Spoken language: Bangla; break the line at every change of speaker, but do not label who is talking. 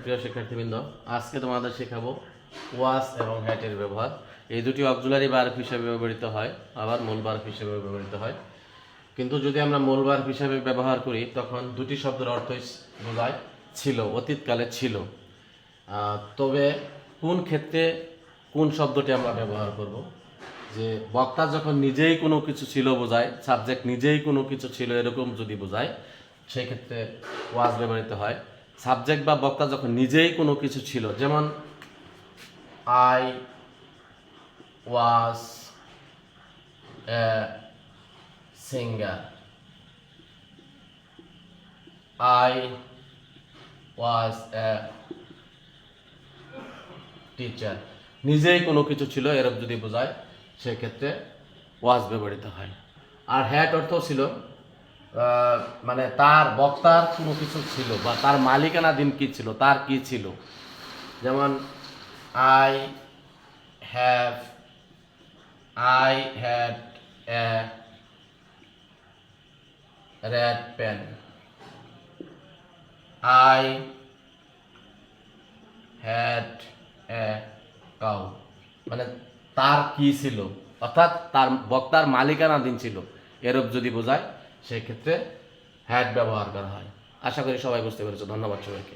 প্রিয় শিক্ষার্থীবৃন্দ, আজকে তোমাদের শেখাবো ওয়াজ এবং হ্যাটের ব্যবহার। এই দুটি অক্সিলারি ভার্ব হিসেবে ব্যবহৃত হয়, আবার মূল ভার্ব হিসেবে ব্যবহৃত হয়। কিন্তু যদি আমরা মূল ভার্ব হিসেবে ব্যবহার করি তখন দুটি শব্দের অর্থই বোঝায় ছিল, অতীতকালে ছিল। তবে কোন ক্ষেত্রে কোন শব্দটি আমরা ব্যবহার করব? যে বক্তা যখন নিজেই কোনো কিছু ছিল বোঝায়, সাবজেক্ট নিজেই কোনো কিছু ছিল এরকম যদি বোঝায়, সেই ক্ষেত্রে ওয়াজ ব্যবহৃত হয়। সাবজেক্ট বা বক্তা যখন নিজেই কোনো কিছু ছিল, যেমন I was a singer, I was a teacher, নিজেই কোনো কিছু ছিল এরকম যদি বোঝায় সেক্ষেত্রে ওয়াজ ব্যবহৃত হয়। আর হ্যাট অর্থ ছিল মানে তার বক্তার কোনো কিছু ছিল বা তার মালিকানাধীন কী ছিল, তার কি ছিল। যেমন I have, I had a red pen, I had a cow, মানে তার কি ছিল, অর্থাৎ তার বক্তার মালিকানাধীন ছিল এরূপ যদি বোঝায় সেক্ষেত্রে হ্যাড ব্যবহার করা হয়। আশা করি সবাই বুঝতে পেরেছো। ধন্যবাদ সবাইকে।